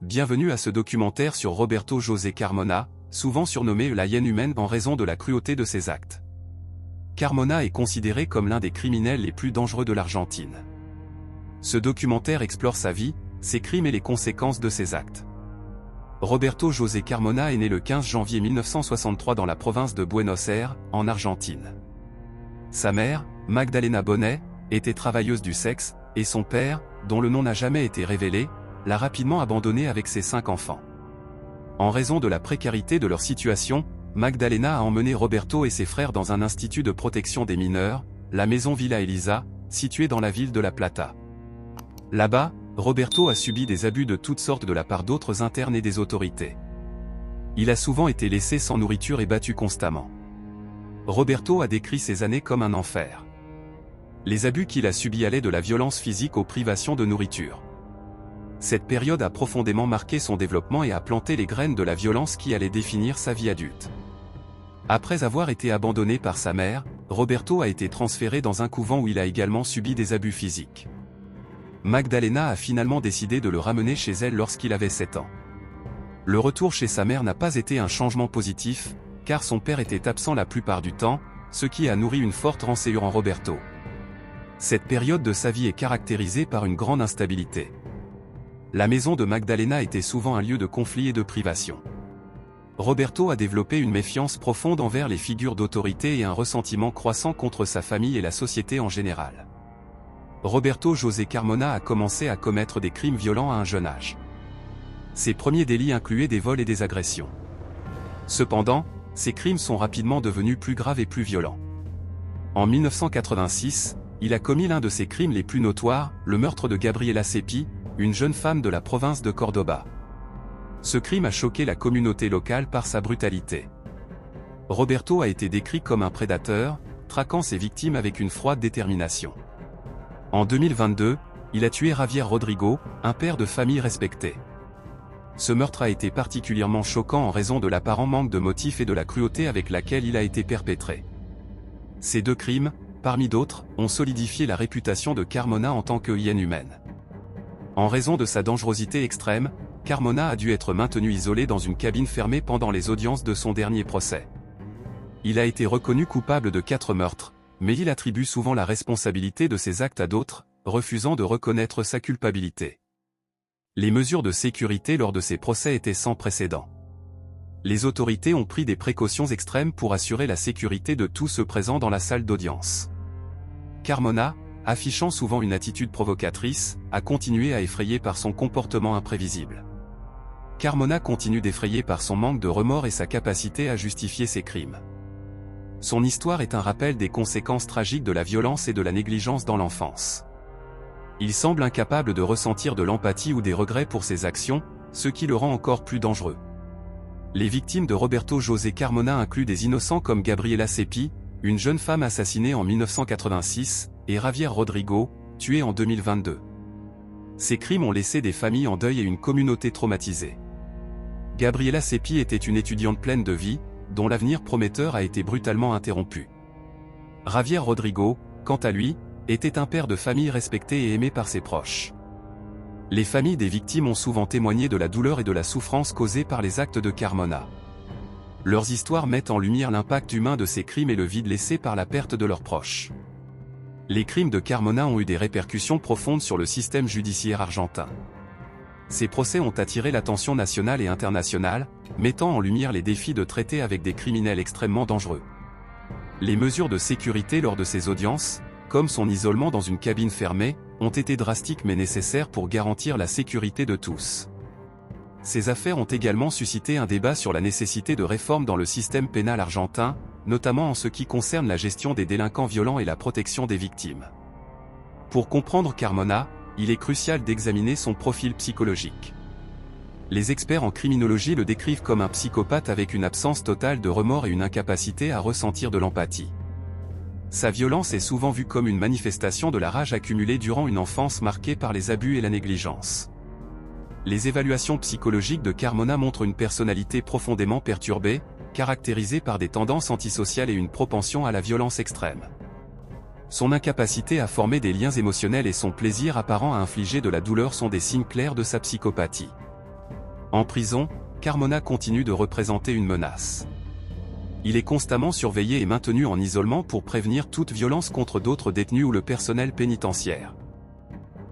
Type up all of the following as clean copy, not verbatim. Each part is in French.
Bienvenue à ce documentaire sur Roberto José Carmona, souvent surnommé la hyène humaine en raison de la cruauté de ses actes. Carmona est considéré comme l'un des criminels les plus dangereux de l'Argentine. Ce documentaire explore sa vie, ses crimes et les conséquences de ses actes. Roberto José Carmona est né le 15 janvier 1963 dans la province de Buenos Aires, en Argentine. Sa mère, Magdalena Bonnet, était travailleuse du sexe, et son père, dont le nom n'a jamais été révélé, l'a rapidement abandonné avec ses 5 enfants. En raison de la précarité de leur situation, Magdalena a emmené Roberto et ses frères dans un institut de protection des mineurs, la maison Villa Elisa, située dans la ville de La Plata. Là-bas, Roberto a subi des abus de toutes sortes de la part d'autres internes et des autorités. Il a souvent été laissé sans nourriture et battu constamment. Roberto a décrit ces années comme un enfer. Les abus qu'il a subis allaient de la violence physique aux privations de nourriture. Cette période a profondément marqué son développement et a planté les graines de la violence qui allait définir sa vie adulte. Après avoir été abandonné par sa mère, Roberto a été transféré dans un couvent où il a également subi des abus physiques. Magdalena a finalement décidé de le ramener chez elle lorsqu'il avait 7 ans. Le retour chez sa mère n'a pas été un changement positif, car son père était absent la plupart du temps, ce qui a nourri une forte rancœur en Roberto. Cette période de sa vie est caractérisée par une grande instabilité. La maison de Magdalena était souvent un lieu de conflit et de privation. Roberto a développé une méfiance profonde envers les figures d'autorité et un ressentiment croissant contre sa famille et la société en général. Roberto José Carmona a commencé à commettre des crimes violents à un jeune âge. Ses premiers délits incluaient des vols et des agressions. Cependant, ces crimes sont rapidement devenus plus graves et plus violents. En 1986, il a commis l'un de ses crimes les plus notoires, le meurtre de Gabriela Seppi, une jeune femme de la province de Cordoba. Ce crime a choqué la communauté locale par sa brutalité. Roberto a été décrit comme un prédateur, traquant ses victimes avec une froide détermination. En 2022, il a tué Javier Rodrigo, un père de famille respecté. Ce meurtre a été particulièrement choquant en raison de l'apparent manque de motif et de la cruauté avec laquelle il a été perpétré. Ces 2 crimes, parmi d'autres, ont solidifié la réputation de Carmona en tant que hyène humaine. En raison de sa dangerosité extrême, Carmona a dû être maintenu isolé dans une cabine fermée pendant les audiences de son dernier procès. Il a été reconnu coupable de 4 meurtres, mais il attribue souvent la responsabilité de ses actes à d'autres, refusant de reconnaître sa culpabilité. Les mesures de sécurité lors de ces procès étaient sans précédent. Les autorités ont pris des précautions extrêmes pour assurer la sécurité de tous ceux présents dans la salle d'audience. Carmona, affichant souvent une attitude provocatrice, a continué à effrayer par son comportement imprévisible. Carmona continue d'effrayer par son manque de remords et sa capacité à justifier ses crimes. Son histoire est un rappel des conséquences tragiques de la violence et de la négligence dans l'enfance. Il semble incapable de ressentir de l'empathie ou des regrets pour ses actions, ce qui le rend encore plus dangereux. Les victimes de Roberto José Carmona incluent des innocents comme Gabriela Seppi, une jeune femme assassinée en 1986, et Javier Rodrigo, tué en 2022. Ces crimes ont laissé des familles en deuil et une communauté traumatisée. Gabriela Seppi était une étudiante pleine de vie, dont l'avenir prometteur a été brutalement interrompu. Javier Rodrigo, quant à lui, était un père de famille respecté et aimé par ses proches. Les familles des victimes ont souvent témoigné de la douleur et de la souffrance causées par les actes de Carmona. Leurs histoires mettent en lumière l'impact humain de ces crimes et le vide laissé par la perte de leurs proches. Les crimes de Carmona ont eu des répercussions profondes sur le système judiciaire argentin. Ces procès ont attiré l'attention nationale et internationale, mettant en lumière les défis de traiter avec des criminels extrêmement dangereux. Les mesures de sécurité lors de ces audiences, comme son isolement dans une cabine fermée, ont été drastiques mais nécessaires pour garantir la sécurité de tous. Ces affaires ont également suscité un débat sur la nécessité de réformes dans le système pénal argentin, notamment en ce qui concerne la gestion des délinquants violents et la protection des victimes. Pour comprendre Carmona, il est crucial d'examiner son profil psychologique. Les experts en criminologie le décrivent comme un psychopathe avec une absence totale de remords et une incapacité à ressentir de l'empathie. Sa violence est souvent vue comme une manifestation de la rage accumulée durant une enfance marquée par les abus et la négligence. Les évaluations psychologiques de Carmona montrent une personnalité profondément perturbée, caractérisée par des tendances antisociales et une propension à la violence extrême. Son incapacité à former des liens émotionnels et son plaisir apparent à infliger de la douleur sont des signes clairs de sa psychopathie. En prison, Carmona continue de représenter une menace. Il est constamment surveillé et maintenu en isolement pour prévenir toute violence contre d'autres détenus ou le personnel pénitentiaire.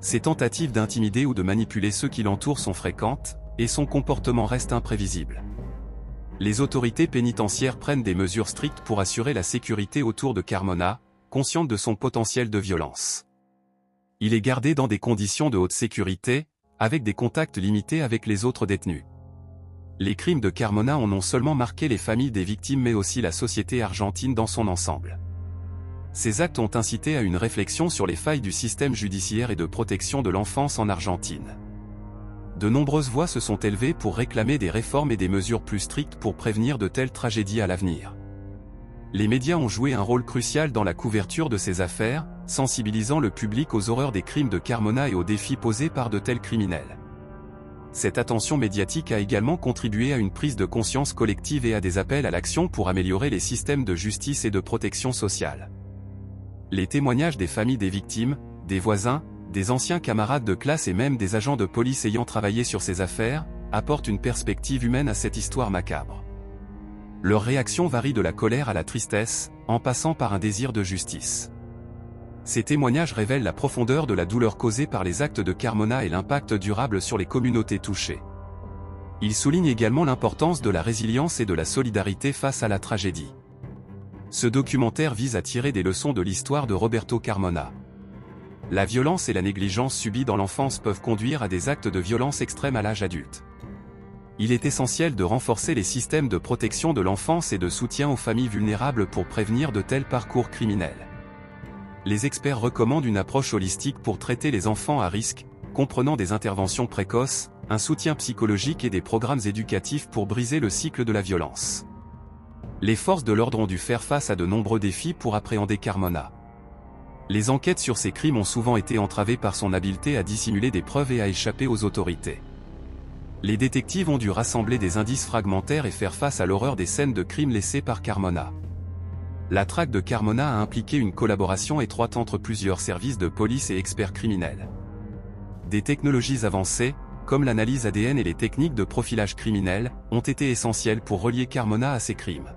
Ses tentatives d'intimider ou de manipuler ceux qui l'entourent sont fréquentes, et son comportement reste imprévisible. Les autorités pénitentiaires prennent des mesures strictes pour assurer la sécurité autour de Carmona, conscientes de son potentiel de violence. Il est gardé dans des conditions de haute sécurité, avec des contacts limités avec les autres détenus. Les crimes de Carmona ont non seulement marqué les familles des victimes mais aussi la société argentine dans son ensemble. Ces actes ont incité à une réflexion sur les failles du système judiciaire et de protection de l'enfance en Argentine. De nombreuses voix se sont élevées pour réclamer des réformes et des mesures plus strictes pour prévenir de telles tragédies à l'avenir. Les médias ont joué un rôle crucial dans la couverture de ces affaires, sensibilisant le public aux horreurs des crimes de Carmona et aux défis posés par de tels criminels. Cette attention médiatique a également contribué à une prise de conscience collective et à des appels à l'action pour améliorer les systèmes de justice et de protection sociale. Les témoignages des familles des victimes, des voisins, des anciens camarades de classe et même des agents de police ayant travaillé sur ces affaires, apportent une perspective humaine à cette histoire macabre. Leurs réactions varient de la colère à la tristesse, en passant par un désir de justice. Ces témoignages révèlent la profondeur de la douleur causée par les actes de Carmona et l'impact durable sur les communautés touchées. Ils soulignent également l'importance de la résilience et de la solidarité face à la tragédie. Ce documentaire vise à tirer des leçons de l'histoire de Roberto Carmona. La violence et la négligence subies dans l'enfance peuvent conduire à des actes de violence extrême à l'âge adulte. Il est essentiel de renforcer les systèmes de protection de l'enfance et de soutien aux familles vulnérables pour prévenir de tels parcours criminels. Les experts recommandent une approche holistique pour traiter les enfants à risque, comprenant des interventions précoces, un soutien psychologique et des programmes éducatifs pour briser le cycle de la violence. Les forces de l'ordre ont dû faire face à de nombreux défis pour appréhender Carmona. Les enquêtes sur ces crimes ont souvent été entravées par son habileté à dissimuler des preuves et à échapper aux autorités. Les détectives ont dû rassembler des indices fragmentaires et faire face à l'horreur des scènes de crimes laissées par Carmona. La traque de Carmona a impliqué une collaboration étroite entre plusieurs services de police et experts criminels. Des technologies avancées, comme l'analyse ADN et les techniques de profilage criminel, ont été essentielles pour relier Carmona à ces crimes.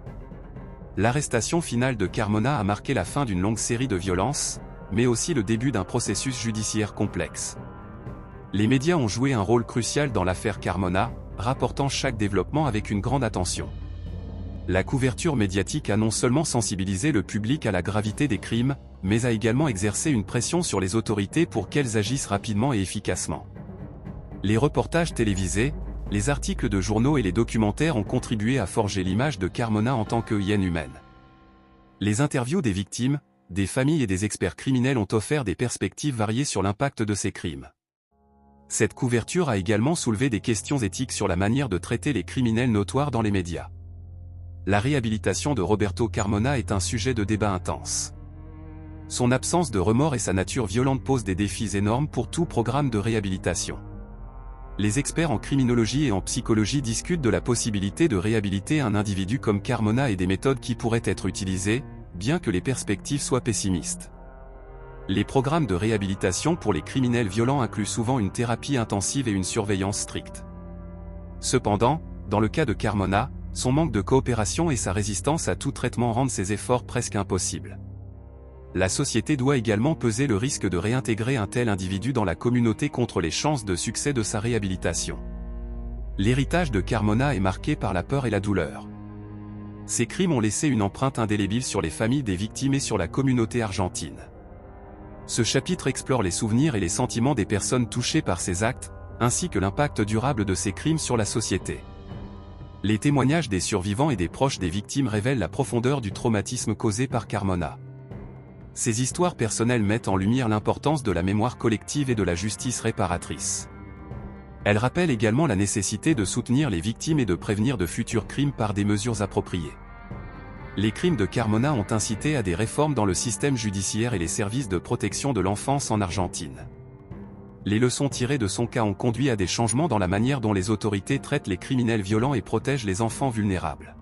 L'arrestation finale de Carmona a marqué la fin d'une longue série de violences, mais aussi le début d'un processus judiciaire complexe. Les médias ont joué un rôle crucial dans l'affaire Carmona, rapportant chaque développement avec une grande attention. La couverture médiatique a non seulement sensibilisé le public à la gravité des crimes, mais a également exercé une pression sur les autorités pour qu'elles agissent rapidement et efficacement. Les reportages télévisés, les articles de journaux et les documentaires ont contribué à forger l'image de Carmona en tant que hyène humaine. Les interviews des victimes, des familles et des experts criminels ont offert des perspectives variées sur l'impact de ces crimes. Cette couverture a également soulevé des questions éthiques sur la manière de traiter les criminels notoires dans les médias. La réhabilitation de Roberto Carmona est un sujet de débat intense. Son absence de remords et sa nature violente posent des défis énormes pour tout programme de réhabilitation. Les experts en criminologie et en psychologie discutent de la possibilité de réhabiliter un individu comme Carmona et des méthodes qui pourraient être utilisées, bien que les perspectives soient pessimistes. Les programmes de réhabilitation pour les criminels violents incluent souvent une thérapie intensive et une surveillance stricte. Cependant, dans le cas de Carmona, son manque de coopération et sa résistance à tout traitement rendent ses efforts presque impossibles. La société doit également peser le risque de réintégrer un tel individu dans la communauté contre les chances de succès de sa réhabilitation. L'héritage de Carmona est marqué par la peur et la douleur. Ces crimes ont laissé une empreinte indélébile sur les familles des victimes et sur la communauté argentine. Ce chapitre explore les souvenirs et les sentiments des personnes touchées par ces actes, ainsi que l'impact durable de ces crimes sur la société. Les témoignages des survivants et des proches des victimes révèlent la profondeur du traumatisme causé par Carmona. Ces histoires personnelles mettent en lumière l'importance de la mémoire collective et de la justice réparatrice. Elles rappellent également la nécessité de soutenir les victimes et de prévenir de futurs crimes par des mesures appropriées. Les crimes de Carmona ont incité à des réformes dans le système judiciaire et les services de protection de l'enfance en Argentine. Les leçons tirées de son cas ont conduit à des changements dans la manière dont les autorités traitent les criminels violents et protègent les enfants vulnérables.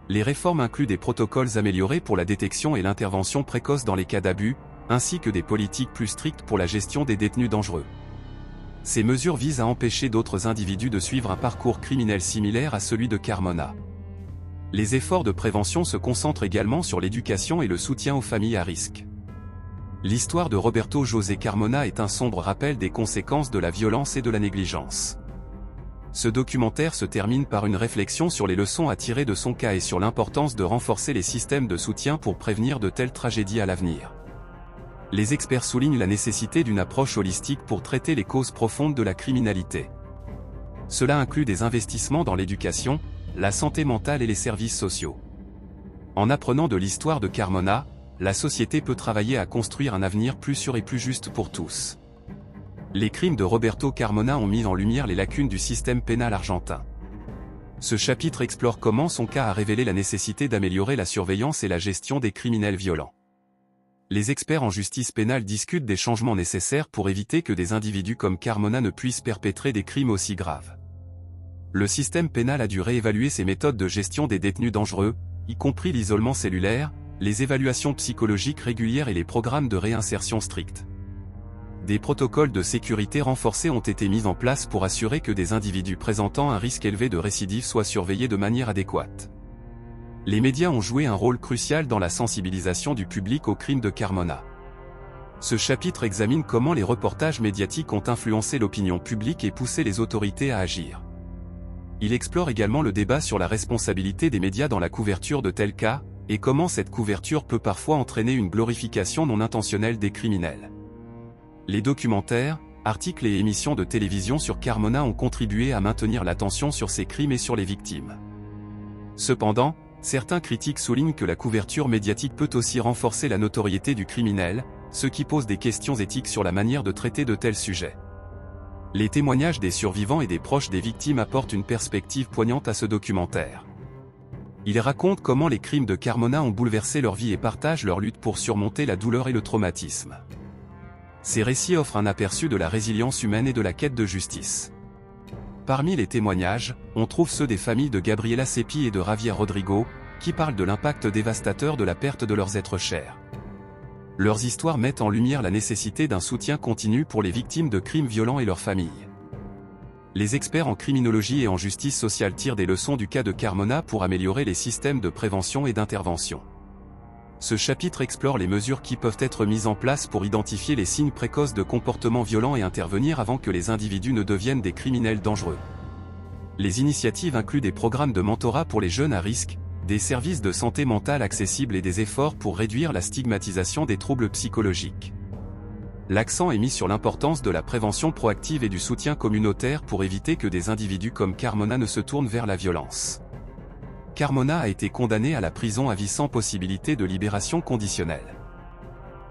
Les réformes incluent des protocoles améliorés pour la détection et l'intervention précoce dans les cas d'abus, ainsi que des politiques plus strictes pour la gestion des détenus dangereux. Ces mesures visent à empêcher d'autres individus de suivre un parcours criminel similaire à celui de Carmona. Les efforts de prévention se concentrent également sur l'éducation et le soutien aux familles à risque. L'histoire de Roberto José Carmona est un sombre rappel des conséquences de la violence et de la négligence. Ce documentaire se termine par une réflexion sur les leçons à tirer de son cas et sur l'importance de renforcer les systèmes de soutien pour prévenir de telles tragédies à l'avenir. Les experts soulignent la nécessité d'une approche holistique pour traiter les causes profondes de la criminalité. Cela inclut des investissements dans l'éducation, la santé mentale et les services sociaux. En apprenant de l'histoire de Carmona, la société peut travailler à construire un avenir plus sûr et plus juste pour tous. Les crimes de Roberto Carmona ont mis en lumière les lacunes du système pénal argentin. Ce chapitre explore comment son cas a révélé la nécessité d'améliorer la surveillance et la gestion des criminels violents. Les experts en justice pénale discutent des changements nécessaires pour éviter que des individus comme Carmona ne puissent perpétrer des crimes aussi graves. Le système pénal a dû réévaluer ses méthodes de gestion des détenus dangereux, y compris l'isolement cellulaire, les évaluations psychologiques régulières et les programmes de réinsertion stricts. Des protocoles de sécurité renforcés ont été mis en place pour assurer que des individus présentant un risque élevé de récidive soient surveillés de manière adéquate. Les médias ont joué un rôle crucial dans la sensibilisation du public aux crimes de Carmona. Ce chapitre examine comment les reportages médiatiques ont influencé l'opinion publique et poussé les autorités à agir. Il explore également le débat sur la responsabilité des médias dans la couverture de tels cas, et comment cette couverture peut parfois entraîner une glorification non intentionnelle des criminels. Les documentaires, articles et émissions de télévision sur Carmona ont contribué à maintenir l'attention sur ces crimes et sur les victimes. Cependant, certains critiques soulignent que la couverture médiatique peut aussi renforcer la notoriété du criminel, ce qui pose des questions éthiques sur la manière de traiter de tels sujets. Les témoignages des survivants et des proches des victimes apportent une perspective poignante à ce documentaire. Ils racontent comment les crimes de Carmona ont bouleversé leur vie et partagent leur lutte pour surmonter la douleur et le traumatisme. Ces récits offrent un aperçu de la résilience humaine et de la quête de justice. Parmi les témoignages, on trouve ceux des familles de Gabriela Seppi et de Javier Rodrigo, qui parlent de l'impact dévastateur de la perte de leurs êtres chers. Leurs histoires mettent en lumière la nécessité d'un soutien continu pour les victimes de crimes violents et leurs familles. Les experts en criminologie et en justice sociale tirent des leçons du cas de Carmona pour améliorer les systèmes de prévention et d'intervention. Ce chapitre explore les mesures qui peuvent être mises en place pour identifier les signes précoces de comportements violents et intervenir avant que les individus ne deviennent des criminels dangereux. Les initiatives incluent des programmes de mentorat pour les jeunes à risque, des services de santé mentale accessibles et des efforts pour réduire la stigmatisation des troubles psychologiques. L'accent est mis sur l'importance de la prévention proactive et du soutien communautaire pour éviter que des individus comme Carmona ne se tournent vers la violence. Carmona a été condamné à la prison à vie sans possibilité de libération conditionnelle.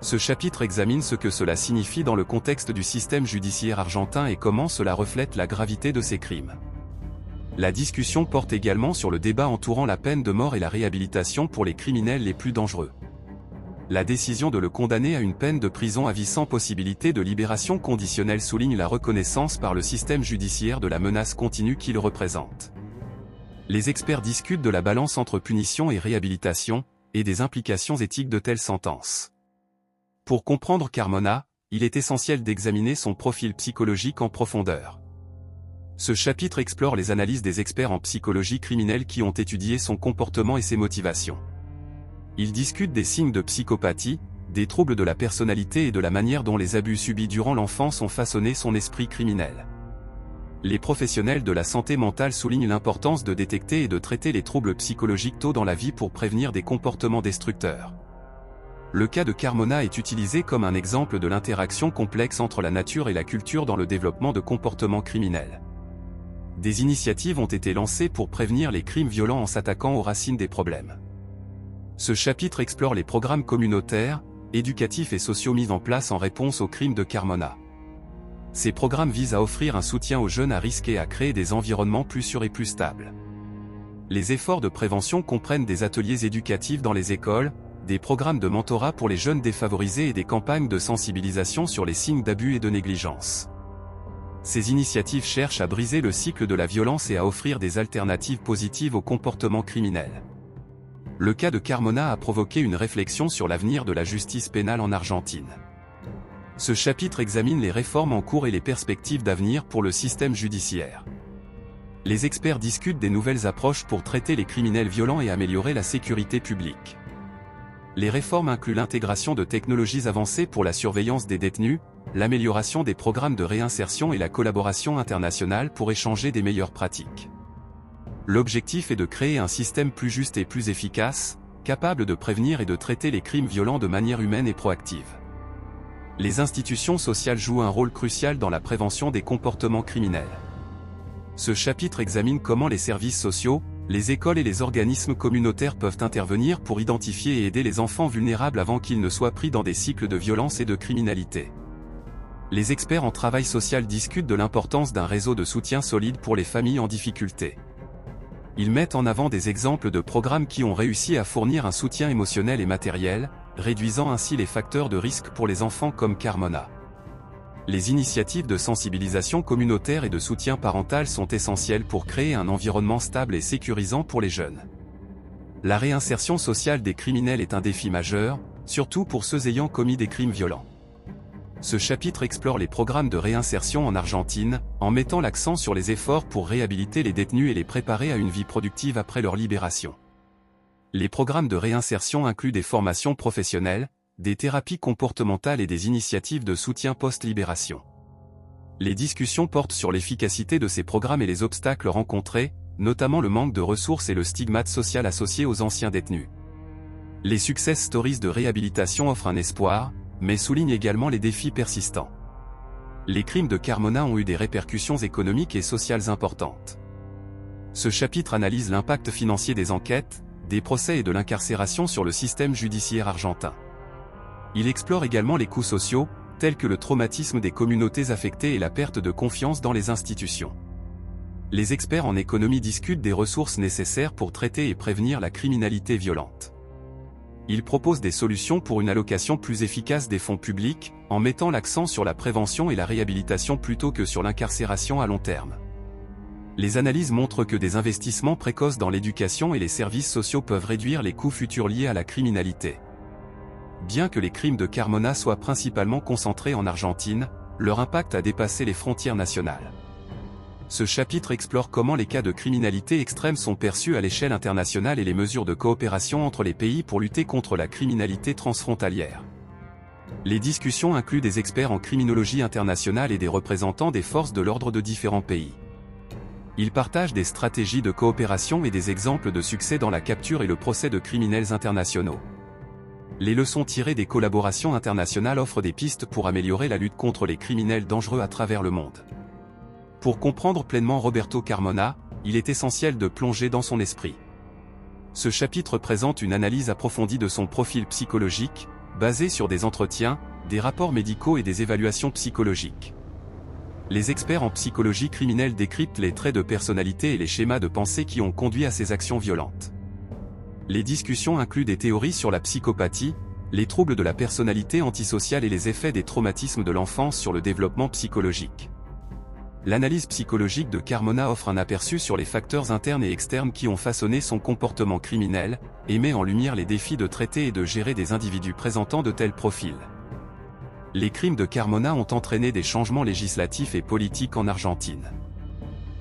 Ce chapitre examine ce que cela signifie dans le contexte du système judiciaire argentin et comment cela reflète la gravité de ces crimes. La discussion porte également sur le débat entourant la peine de mort et la réhabilitation pour les criminels les plus dangereux. La décision de le condamner à une peine de prison à vie sans possibilité de libération conditionnelle souligne la reconnaissance par le système judiciaire de la menace continue qu'il représente. Les experts discutent de la balance entre punition et réhabilitation, et des implications éthiques de telles sentences. Pour comprendre Carmona, il est essentiel d'examiner son profil psychologique en profondeur. Ce chapitre explore les analyses des experts en psychologie criminelle qui ont étudié son comportement et ses motivations. Ils discutent des signes de psychopathie, des troubles de la personnalité et de la manière dont les abus subis durant l'enfance ont façonné son esprit criminel. Les professionnels de la santé mentale soulignent l'importance de détecter et de traiter les troubles psychologiques tôt dans la vie pour prévenir des comportements destructeurs. Le cas de Carmona est utilisé comme un exemple de l'interaction complexe entre la nature et la culture dans le développement de comportements criminels. Des initiatives ont été lancées pour prévenir les crimes violents en s'attaquant aux racines des problèmes. Ce chapitre explore les programmes communautaires, éducatifs et sociaux mis en place en réponse aux crimes de Carmona. Ces programmes visent à offrir un soutien aux jeunes à risque et à créer des environnements plus sûrs et plus stables. Les efforts de prévention comprennent des ateliers éducatifs dans les écoles, des programmes de mentorat pour les jeunes défavorisés et des campagnes de sensibilisation sur les signes d'abus et de négligence. Ces initiatives cherchent à briser le cycle de la violence et à offrir des alternatives positives aux comportements criminels. Le cas de Carmona a provoqué une réflexion sur l'avenir de la justice pénale en Argentine. Ce chapitre examine les réformes en cours et les perspectives d'avenir pour le système judiciaire. Les experts discutent des nouvelles approches pour traiter les criminels violents et améliorer la sécurité publique. Les réformes incluent l'intégration de technologies avancées pour la surveillance des détenus, l'amélioration des programmes de réinsertion et la collaboration internationale pour échanger des meilleures pratiques. L'objectif est de créer un système plus juste et plus efficace, capable de prévenir et de traiter les crimes violents de manière humaine et proactive. Les institutions sociales jouent un rôle crucial dans la prévention des comportements criminels. Ce chapitre examine comment les services sociaux, les écoles et les organismes communautaires peuvent intervenir pour identifier et aider les enfants vulnérables avant qu'ils ne soient pris dans des cycles de violence et de criminalité. Les experts en travail social discutent de l'importance d'un réseau de soutien solide pour les familles en difficulté. Ils mettent en avant des exemples de programmes qui ont réussi à fournir un soutien émotionnel et matériel, réduisant ainsi les facteurs de risque pour les enfants comme Carmona. Les initiatives de sensibilisation communautaire et de soutien parental sont essentielles pour créer un environnement stable et sécurisant pour les jeunes. La réinsertion sociale des criminels est un défi majeur, surtout pour ceux ayant commis des crimes violents. Ce chapitre explore les programmes de réinsertion en Argentine, en mettant l'accent sur les efforts pour réhabiliter les détenus et les préparer à une vie productive après leur libération. Les programmes de réinsertion incluent des formations professionnelles, des thérapies comportementales et des initiatives de soutien post-libération. Les discussions portent sur l'efficacité de ces programmes et les obstacles rencontrés, notamment le manque de ressources et le stigmate social associé aux anciens détenus. Les success stories de réhabilitation offrent un espoir, mais soulignent également les défis persistants. Les crimes de Carmona ont eu des répercussions économiques et sociales importantes. Ce chapitre analyse l'impact financier des enquêtes, des procès et de l'incarcération sur le système judiciaire argentin. Il explore également les coûts sociaux, tels que le traumatisme des communautés affectées et la perte de confiance dans les institutions. Les experts en économie discutent des ressources nécessaires pour traiter et prévenir la criminalité violente. Ils proposent des solutions pour une allocation plus efficace des fonds publics, en mettant l'accent sur la prévention et la réhabilitation plutôt que sur l'incarcération à long terme. Les analyses montrent que des investissements précoces dans l'éducation et les services sociaux peuvent réduire les coûts futurs liés à la criminalité. Bien que les crimes de Carmona soient principalement concentrés en Argentine, leur impact a dépassé les frontières nationales. Ce chapitre explore comment les cas de criminalité extrême sont perçus à l'échelle internationale et les mesures de coopération entre les pays pour lutter contre la criminalité transfrontalière. Les discussions incluent des experts en criminologie internationale et des représentants des forces de l'ordre de différents pays. Ils partagent des stratégies de coopération et des exemples de succès dans la capture et le procès de criminels internationaux. Les leçons tirées des collaborations internationales offrent des pistes pour améliorer la lutte contre les criminels dangereux à travers le monde. Pour comprendre pleinement Roberto Carmona, il est essentiel de plonger dans son esprit. Ce chapitre présente une analyse approfondie de son profil psychologique, basé sur des entretiens, des rapports médicaux et des évaluations psychologiques. Les experts en psychologie criminelle décryptent les traits de personnalité et les schémas de pensée qui ont conduit à ces actions violentes. Les discussions incluent des théories sur la psychopathie, les troubles de la personnalité antisociale et les effets des traumatismes de l'enfance sur le développement psychologique. L'analyse psychologique de Carmona offre un aperçu sur les facteurs internes et externes qui ont façonné son comportement criminel, et met en lumière les défis de traiter et de gérer des individus présentant de tels profils. Les crimes de Carmona ont entraîné des changements législatifs et politiques en Argentine.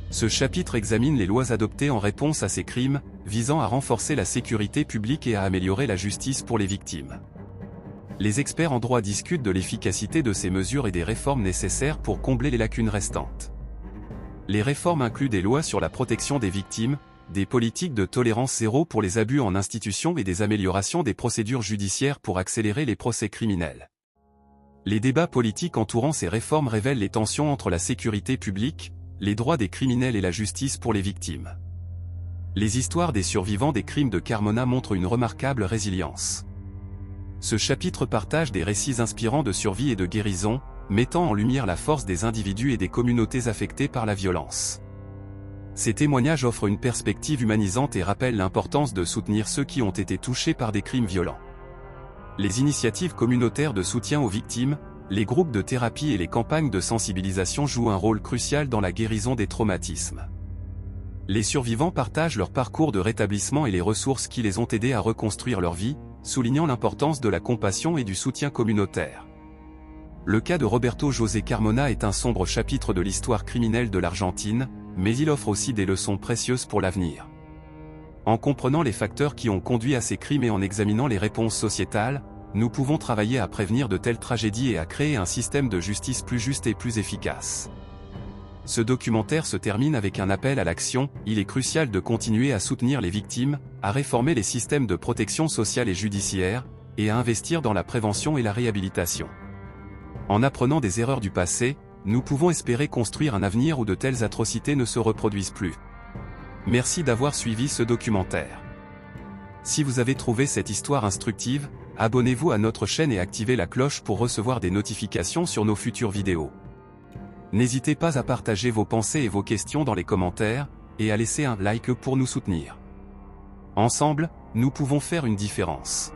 Ce chapitre examine les lois adoptées en réponse à ces crimes, visant à renforcer la sécurité publique et à améliorer la justice pour les victimes. Les experts en droit discutent de l'efficacité de ces mesures et des réformes nécessaires pour combler les lacunes restantes. Les réformes incluent des lois sur la protection des victimes, des politiques de tolérance zéro pour les abus en institution et des améliorations des procédures judiciaires pour accélérer les procès criminels. Les débats politiques entourant ces réformes révèlent les tensions entre la sécurité publique, les droits des criminels et la justice pour les victimes. Les histoires des survivants des crimes de Carmona montrent une remarquable résilience. Ce chapitre partage des récits inspirants de survie et de guérison, mettant en lumière la force des individus et des communautés affectées par la violence. Ces témoignages offrent une perspective humanisante et rappellent l'importance de soutenir ceux qui ont été touchés par des crimes violents. Les initiatives communautaires de soutien aux victimes, les groupes de thérapie et les campagnes de sensibilisation jouent un rôle crucial dans la guérison des traumatismes. Les survivants partagent leur parcours de rétablissement et les ressources qui les ont aidés à reconstruire leur vie, soulignant l'importance de la compassion et du soutien communautaire. Le cas de Roberto José Carmona est un sombre chapitre de l'histoire criminelle de l'Argentine, mais il offre aussi des leçons précieuses pour l'avenir. En comprenant les facteurs qui ont conduit à ces crimes et en examinant les réponses sociétales, nous pouvons travailler à prévenir de telles tragédies et à créer un système de justice plus juste et plus efficace. Ce documentaire se termine avec un appel à l'action. Il est crucial de continuer à soutenir les victimes, à réformer les systèmes de protection sociale et judiciaire, et à investir dans la prévention et la réhabilitation. En apprenant des erreurs du passé, nous pouvons espérer construire un avenir où de telles atrocités ne se reproduisent plus. Merci d'avoir suivi ce documentaire. Si vous avez trouvé cette histoire instructive, abonnez-vous à notre chaîne et activez la cloche pour recevoir des notifications sur nos futures vidéos. N'hésitez pas à partager vos pensées et vos questions dans les commentaires, et à laisser un like pour nous soutenir. Ensemble, nous pouvons faire une différence.